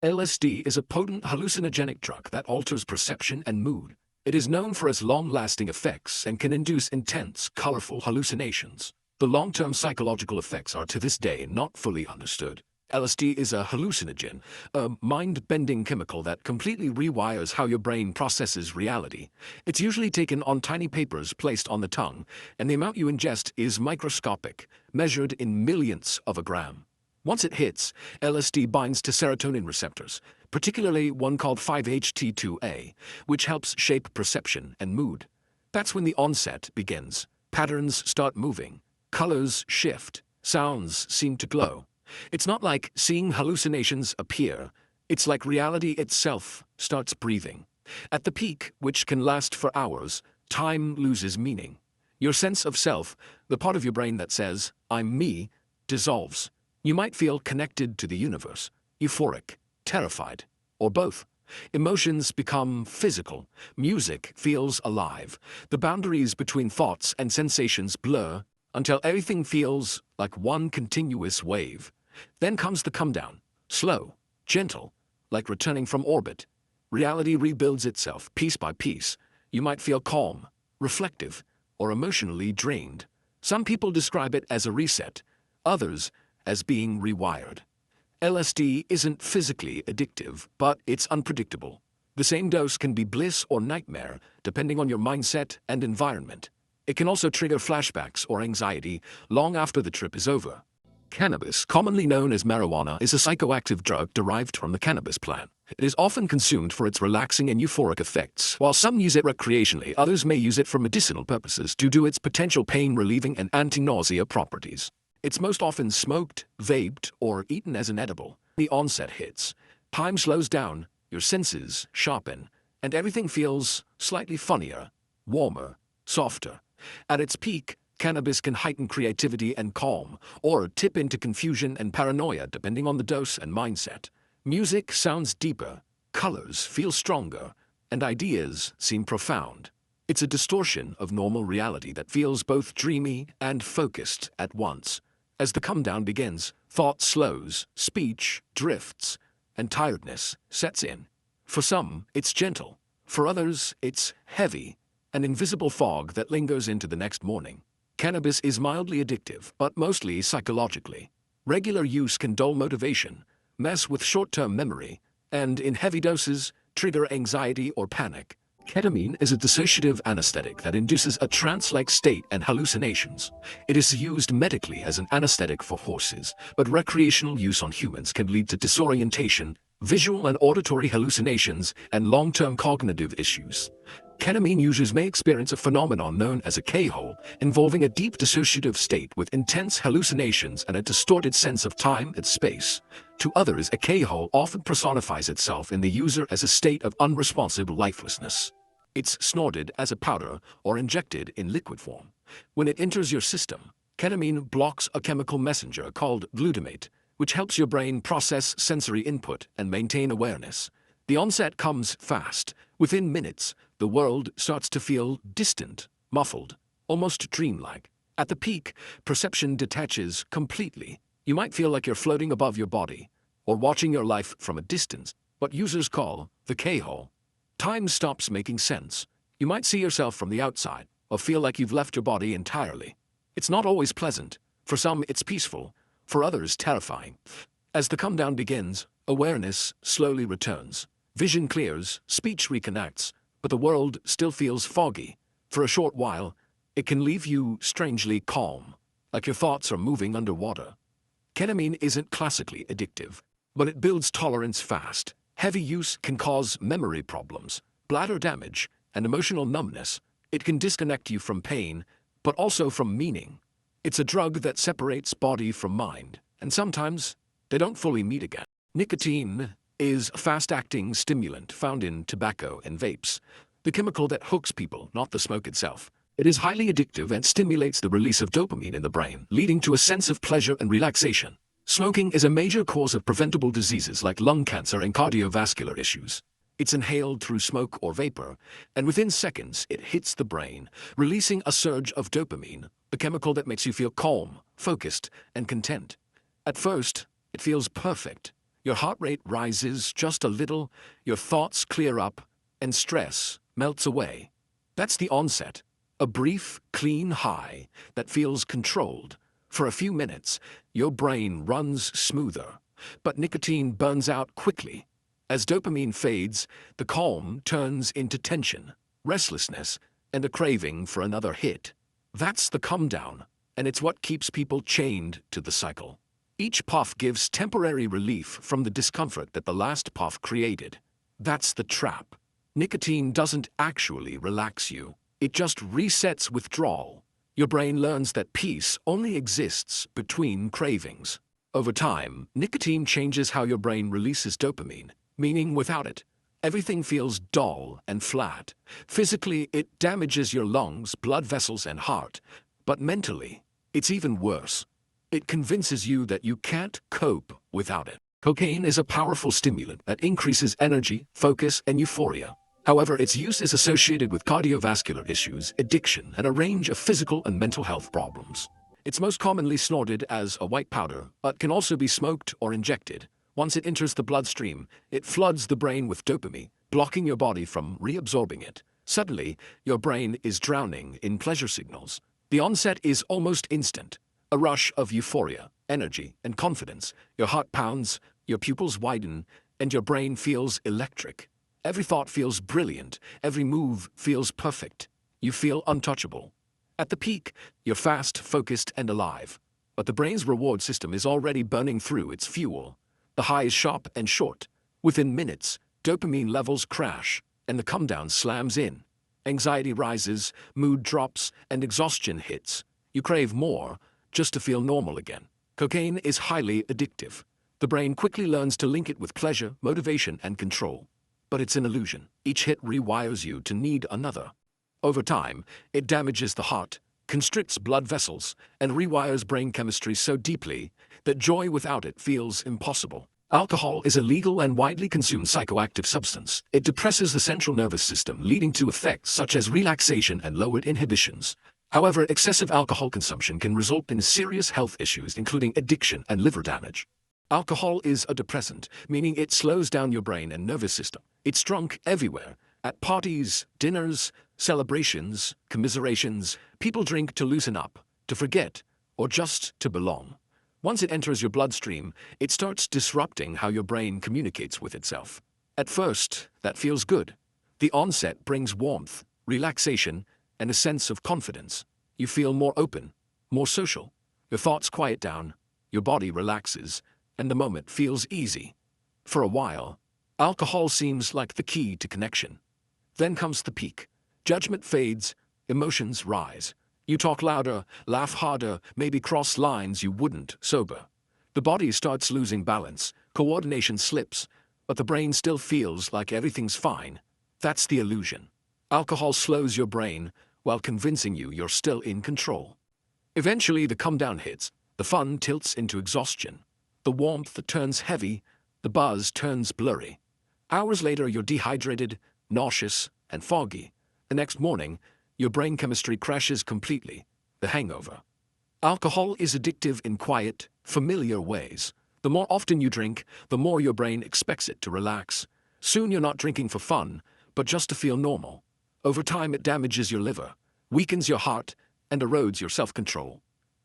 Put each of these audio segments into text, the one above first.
LSD is a potent hallucinogenic drug that alters perception and mood. It is known for its long-lasting effects and can induce intense, colorful hallucinations. The long-term psychological effects are to this day not fully understood. LSD is a hallucinogen, a mind-bending chemical that completely rewires how your brain processes reality. It's usually taken on tiny papers placed on the tongue, and the amount you ingest is microscopic, measured in millionths of a gram. Once it hits, LSD binds to serotonin receptors, particularly one called 5-HT2A, which helps shape perception and mood. That's when the onset begins. Patterns start moving, colors shift, sounds seem to glow. It's not like seeing hallucinations appear. It's like reality itself starts breathing. At the peak, which can last for hours, time loses meaning. Your sense of self, the part of your brain that says, "I'm me," dissolves. You might feel connected to the universe, euphoric, terrified, or both. Emotions become physical. Music feels alive. The boundaries between thoughts and sensations blur until everything feels like one continuous wave. Then comes the come down, slow, gentle, like returning from orbit. Reality rebuilds itself piece by piece. You might feel calm, reflective, or emotionally drained. Some people describe it as a reset, others as being rewired. LSD isn't physically addictive, but it's unpredictable. The same dose can be bliss or nightmare, depending on your mindset and environment. It can also trigger flashbacks or anxiety long after the trip is over. Cannabis, commonly known as marijuana, is a psychoactive drug derived from the cannabis plant. It is often consumed for its relaxing and euphoric effects. While some use it recreationally, others may use it for medicinal purposes due to its potential pain-relieving and anti-nausea properties. It's most often smoked, vaped, or eaten as an edible. The onset hits. Time slows down, your senses sharpen, and everything feels slightly funnier, warmer, softer. At its peak, cannabis can heighten creativity and calm, or tip into confusion and paranoia depending on the dose and mindset. Music sounds deeper, colors feel stronger, and ideas seem profound. It's a distortion of normal reality that feels both dreamy and focused at once. As the come-down begins, thought slows, speech drifts, and tiredness sets in. For some, it's gentle. For others, it's heavy, an invisible fog that lingers into the next morning. Cannabis is mildly addictive, but mostly psychologically. Regular use can dull motivation, mess with short-term memory, and in heavy doses, trigger anxiety or panic. Ketamine is a dissociative anesthetic that induces a trance-like state and hallucinations. It is used medically as an anesthetic for horses, but recreational use on humans can lead to disorientation, visual and auditory hallucinations, and long-term cognitive issues. Ketamine users may experience a phenomenon known as a K-hole, involving a deep dissociative state with intense hallucinations and a distorted sense of time and space. To others, a K-hole often personifies itself in the user as a state of unresponsive lifelessness. It's snorted as a powder or injected in liquid form. When it enters your system, ketamine blocks a chemical messenger called glutamate, which helps your brain process sensory input and maintain awareness. The onset comes fast. Within minutes, the world starts to feel distant, muffled, almost dreamlike. At the peak, perception detaches completely. You might feel like you're floating above your body, or watching your life from a distance, what users call the K-hole. Time stops making sense. You might see yourself from the outside, or feel like you've left your body entirely. It's not always pleasant. For some, it's peaceful. For others, terrifying. As the come-down begins, awareness slowly returns. Vision clears, speech reconnects, but the world still feels foggy. For a short while, it can leave you strangely calm, like your thoughts are moving underwater. Ketamine isn't classically addictive, but it builds tolerance fast. Heavy use can cause memory problems, bladder damage, and emotional numbness. It can disconnect you from pain, but also from meaning. It's a drug that separates body from mind, and sometimes they don't fully meet again. Nicotine is a fast-acting stimulant found in tobacco and vapes, the chemical that hooks people, not the smoke itself. It is highly addictive and stimulates the release of dopamine in the brain, leading to a sense of pleasure and relaxation. Smoking is a major cause of preventable diseases like lung cancer and cardiovascular issues. It's inhaled through smoke or vapor, and within seconds it hits the brain, releasing a surge of dopamine, the chemical that makes you feel calm, focused, and content. At first, it feels perfect. Your heart rate rises just a little, your thoughts clear up, and stress melts away. That's the onset. A brief, clean high that feels controlled. For a few minutes, your brain runs smoother, but nicotine burns out quickly. As dopamine fades, the calm turns into tension, restlessness, and a craving for another hit. That's the come down, and it's what keeps people chained to the cycle. Each puff gives temporary relief from the discomfort that the last puff created. That's the trap. Nicotine doesn't actually relax you. It just resets withdrawal. Your brain learns that peace only exists between cravings. Over time, nicotine changes how your brain releases dopamine, meaning without it, everything feels dull and flat. Physically, it damages your lungs, blood vessels, and heart. But mentally, it's even worse. It convinces you that you can't cope without it. Cocaine is a powerful stimulant that increases energy, focus, and euphoria. However, its use is associated with cardiovascular issues, addiction, and a range of physical and mental health problems. It's most commonly snorted as a white powder, but can also be smoked or injected. Once it enters the bloodstream, it floods the brain with dopamine, blocking your body from reabsorbing it. Suddenly, your brain is drowning in pleasure signals. The onset is almost instant. A rush of euphoria, energy, and confidence. Your heart pounds, your pupils widen, and your brain feels electric. Every thought feels brilliant, every move feels perfect. You feel untouchable. At the peak, you're fast, focused, and alive. But the brain's reward system is already burning through its fuel. The high is sharp and short. Within minutes, dopamine levels crash, and the come-down slams in. Anxiety rises, mood drops, and exhaustion hits. You crave more, just to feel normal again. Cocaine is highly addictive. The brain quickly learns to link it with pleasure, motivation, and control. But it's an illusion. Each hit rewires you to need another. Over time, it damages the heart, constricts blood vessels, and rewires brain chemistry so deeply that joy without it feels impossible. Alcohol is a legal and widely consumed psychoactive substance. It depresses the central nervous system, leading to effects such as relaxation and lowered inhibitions. However, excessive alcohol consumption can result in serious health issues, including addiction and liver damage. Alcohol is a depressant, meaning it slows down your brain and nervous system. It's drunk everywhere. At parties, dinners, celebrations, commiserations, people drink to loosen up, to forget, or just to belong. Once it enters your bloodstream, it starts disrupting how your brain communicates with itself. At first, that feels good. The onset brings warmth, relaxation, and a sense of confidence. You feel more open, more social. Your thoughts quiet down, your body relaxes, and the moment feels easy. For a while, alcohol seems like the key to connection. Then comes the peak. Judgment fades, emotions rise. You talk louder, laugh harder, maybe cross lines you wouldn't sober. The body starts losing balance, coordination slips, but the brain still feels like everything's fine. That's the illusion. Alcohol slows your brain while convincing you you're still in control. Eventually, the come-down hits. The fun tilts into exhaustion. The warmth turns heavy, the buzz turns blurry. Hours later, you're dehydrated, nauseous, and foggy. The next morning, your brain chemistry crashes completely. The hangover. Alcohol is addictive in quiet, familiar ways. The more often you drink, the more your brain expects it to relax. Soon you're not drinking for fun, but just to feel normal. Over time, it damages your liver, weakens your heart, and erodes your self-control.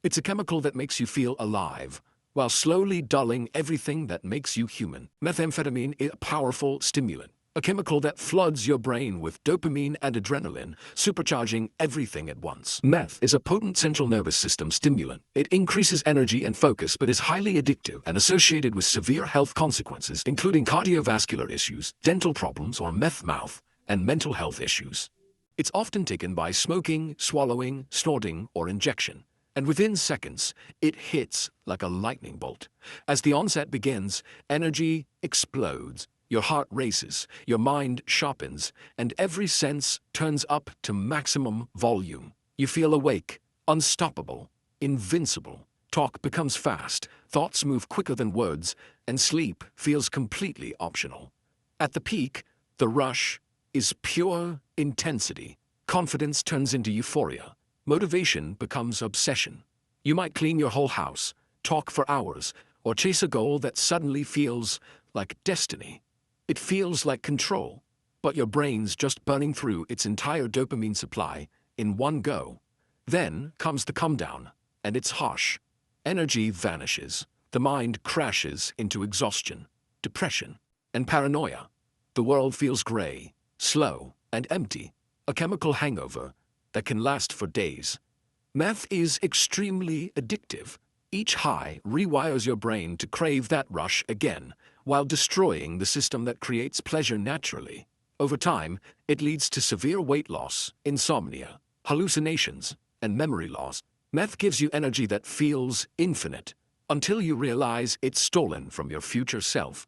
It's a chemical that makes you feel alive, while slowly dulling everything that makes you human. Methamphetamine is a powerful stimulant, a chemical that floods your brain with dopamine and adrenaline, supercharging everything at once. Meth is a potent central nervous system stimulant. It increases energy and focus, but is highly addictive and associated with severe health consequences, including cardiovascular issues, dental problems or meth mouth, and mental health issues. It's often taken by smoking, swallowing, snorting, or injection. And within seconds, it hits like a lightning bolt. As the onset begins, energy explodes, your heart races, your mind sharpens, and every sense turns up to maximum volume. You feel awake, unstoppable, invincible. Talk becomes fast, thoughts move quicker than words, and sleep feels completely optional. At the peak, the rush is pure intensity. Confidence turns into euphoria. Motivation becomes obsession. You might clean your whole house, talk for hours, or chase a goal that suddenly feels like destiny. It feels like control, but your brain's just burning through its entire dopamine supply in one go. Then comes the come down, and it's harsh. Energy vanishes. The mind crashes into exhaustion, depression, and paranoia. The world feels gray, slow, and empty, a chemical hangover that can last for days. Meth is extremely addictive. Each high rewires your brain to crave that rush again, while destroying the system that creates pleasure naturally. Over time, it leads to severe weight loss, insomnia, hallucinations, and memory loss. Meth gives you energy that feels infinite, until you realize it's stolen from your future self.